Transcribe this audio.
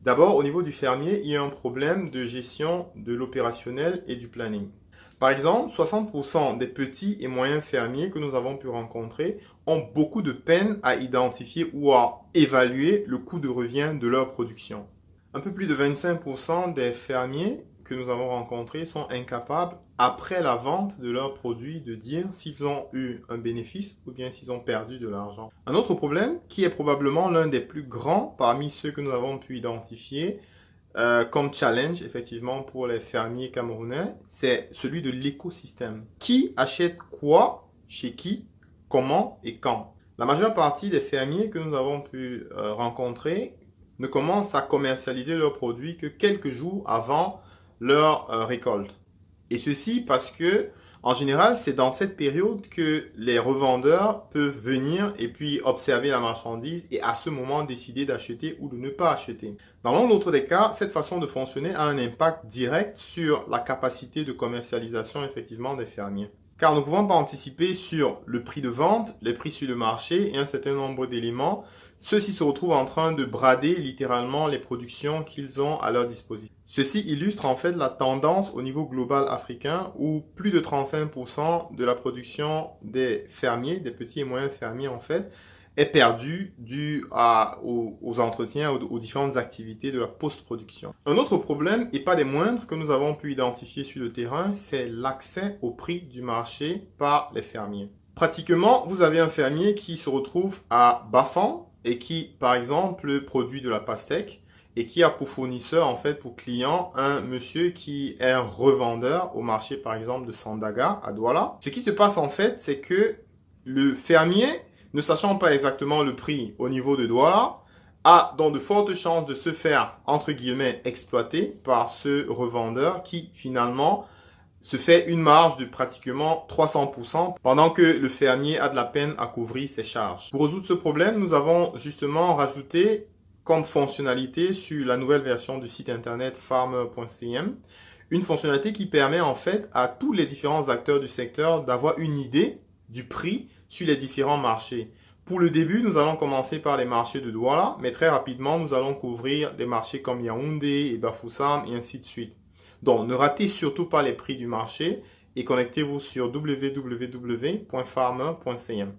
D'abord, au niveau du fermier, il y a un problème de gestion de l'opérationnel et du planning. Par exemple, 60% des petits et moyens fermiers que nous avons pu rencontrer ont beaucoup de peine à identifier ou à évaluer le coût de revient de leur production. Un peu plus de 25% des fermiers que nous avons rencontrés sont incapables, après la vente de leurs produits, de dire s'ils ont eu un bénéfice ou bien s'ils ont perdu de l'argent. Un autre problème, qui est probablement l'un des plus grands parmi ceux que nous avons pu identifier, comme challenge, effectivement, pour les fermiers camerounais, c'est celui de l'écosystème. Qui achète quoi, chez qui, comment et quand? La majeure partie des fermiers que nous avons pu rencontrer ne commencent à commercialiser leurs produits que quelques jours avant leur récolte. Et ceci parce que, en général, c'est dans cette période que les revendeurs peuvent venir et puis observer la marchandise et à ce moment décider d'acheter ou de ne pas acheter. Dans l'un ou l'autre des cas, cette façon de fonctionner a un impact direct sur la capacité de commercialisation effectivement des fermiers. Car nous ne pouvons pas anticiper sur le prix de vente, les prix sur le marché et un certain nombre d'éléments. Ceux-ci se retrouvent en train de brader littéralement les productions qu'ils ont à leur disposition. Ceci illustre en fait la tendance au niveau global africain où plus de 35% de la production des fermiers, des petits et moyens fermiers en fait, est perdue dû aux entretiens, aux différentes activités de la post-production. Un autre problème, et pas des moindres, que nous avons pu identifier sur le terrain, c'est l'accès au prix du marché par les fermiers. Pratiquement, vous avez un fermier qui se retrouve à Bafang et qui, par exemple, produit de la pastèque et qui a pour fournisseur, en fait, pour client, un monsieur qui est un revendeur au marché, par exemple, de Sandaga à Douala. Ce qui se passe, en fait, c'est que le fermier, ne sachant pas exactement le prix au niveau de Douala, a donc de fortes chances de se faire, entre guillemets, exploiter par ce revendeur qui, finalement, se fait une marge de pratiquement 300% pendant que le fermier a de la peine à couvrir ses charges. Pour résoudre ce problème, nous avons justement rajouté comme fonctionnalité sur la nouvelle version du site internet farmer.cm une fonctionnalité qui permet en fait à tous les différents acteurs du secteur d'avoir une idée du prix sur les différents marchés. Pour le début, nous allons commencer par les marchés de Douala, mais très rapidement, nous allons couvrir des marchés comme Yaoundé et Bafoussam et ainsi de suite. Donc, ne ratez surtout pas les prix du marché et connectez-vous sur www.farmer.cm.